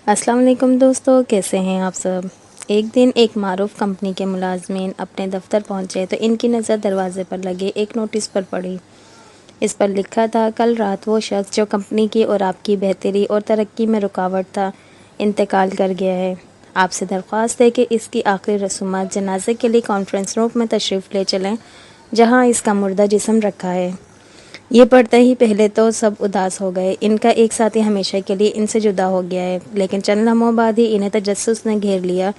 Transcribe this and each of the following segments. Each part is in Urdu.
السلام علیکم دوستو، کیسے ہیں آپ سب؟ ایک دن ایک معروف کمپنی کے ملازمین اپنے دفتر پہنچے تو ان کی نظر دروازے پر لگے ایک نوٹس پر پڑی۔ اس پر لکھا تھا، کل رات وہ شخص جو کمپنی کی اور آپ کی بہتری اور ترقی میں رکاوٹ تھا، انتقال کر گیا ہے۔ آپ سے درخواست ہے کہ اس کی آخری رسومات جنازے کے لیے کانفرنس روم میں تشریف لے چلیں، جہاں اس کا مردہ جسم رکھا ہے۔ یہ پڑھتے ہی پہلے تو سب اداس ہو گئے، ان کا ایک ساتھی ہمیشہ کے لیے ان سے جدا ہو گیا ہے۔ لیکن چند لمحوں بعد ہی انہیں تجسس نے گھیر لیا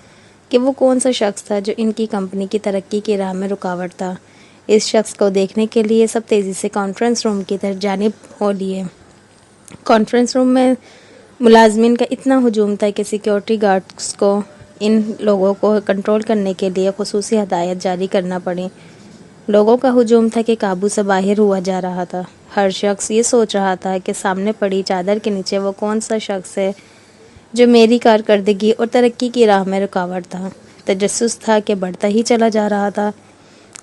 کہ وہ کون سا شخص تھا جو ان کی کمپنی کی ترقی کی راہ میں رکاوٹ تھا۔ اس شخص کو دیکھنے کے لیے سب تیزی سے کانفرنس روم کی طرف جانب ہو لیے۔ کانفرنس روم میں ملازمین کا اتنا ہجوم تھا کہ سیکیورٹی گارڈز کو ان لوگوں کو کنٹرول کرنے کے لیے خصوصی ہدایت جاری کرنا پڑی۔ لوگوں کا ہجوم تھا کہ قابو سے باہر ہوا جا رہا تھا۔ ہر شخص یہ سوچ رہا تھا کہ سامنے پڑی چادر کے نیچے وہ کون سا شخص ہے جو میری کارکردگی اور ترقی کی راہ میں رکاوٹ تھا۔ تجسس تھا کہ بڑھتا ہی چلا جا رہا تھا۔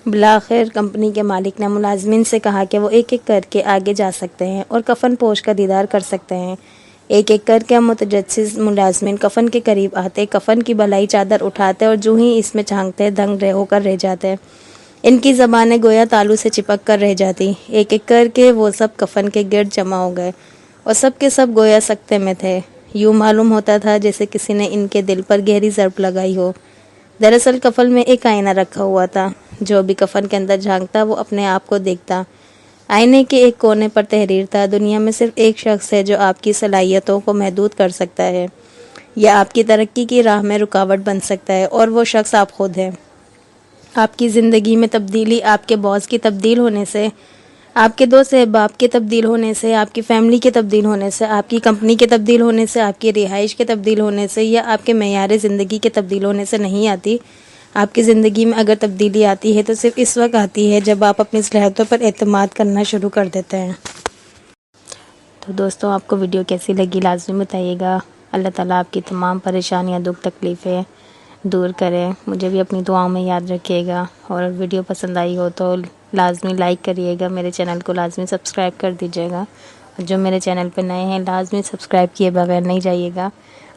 بالآخر کمپنی کے مالک نے ملازمین سے کہا کہ وہ ایک ایک کر کے آگے جا سکتے ہیں اور کفن پوش کا دیدار کر سکتے ہیں۔ ایک ایک کر کے متجسس ملازمین کفن کے قریب آتے، کفن کی بالائی چادر اٹھاتے اور جو ہی اس میں جھانکتے دنگ ہو کر رہ جاتے۔ ان کی زبانیں گویا تالو سے چپک کر رہ جاتی۔ ایک ایک کر کے وہ سب کفن کے گرد جمع ہو گئے اور سب کے سب گویا سکتے میں تھے۔ یوں معلوم ہوتا تھا جیسے کسی نے ان کے دل پر گہری ضرب لگائی ہو۔ دراصل کفن میں ایک آئینہ رکھا ہوا تھا۔ جو بھی کفن کے اندر جھانکتا وہ اپنے آپ کو دیکھتا۔ آئینے کے ایک کونے پر تحریر تھا، دنیا میں صرف ایک شخص ہے جو آپ کی صلاحیتوں کو محدود کر سکتا ہے یا آپ کی ترقی کی راہ میں رکاوٹ بن سکتا ہے، اور وہ شخص آپ خود ہیں۔ آپ کی زندگی میں تبدیلی آپ کے باس کی تبدیل ہونے سے، آپ کے دوست احباب کے تبدیل ہونے سے، آپ کی فیملی کے تبدیل ہونے سے، آپ کی کمپنی کے تبدیل ہونے سے، آپ کی رہائش کے تبدیل ہونے سے یا آپ کے معیار زندگی کے تبدیل ہونے سے نہیں آتی۔ آپ کی زندگی میں اگر تبدیلی آتی ہے تو صرف اس وقت آتی ہے جب آپ اپنی صلاحیتوں پر اعتماد کرنا شروع کر دیتے ہیں۔ تو دوستوں، آپ کو ویڈیو کیسی لگی لازمی بتائیے گا۔ اللہ تعالیٰ آپ کی تمام پریشانیاں، دکھ تکلیفیں دور کریں۔ مجھے بھی اپنی دعاؤں میں یاد رکھیے گا، اور ویڈیو پسند آئی ہو تو لازمی لائک کریے گا، میرے چینل کو لازمی سبسکرائب کر دیجیے گا، اور جو میرے چینل پہ نئے ہیں لازمی سبسکرائب کیے بغیر نہیں جائیے گا۔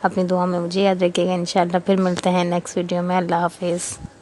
اپنی دعاؤں میں مجھے یاد رکھیے گا۔ انشاءاللہ پھر ملتے ہیں نیکسٹ ویڈیو میں۔ اللہ حافظ۔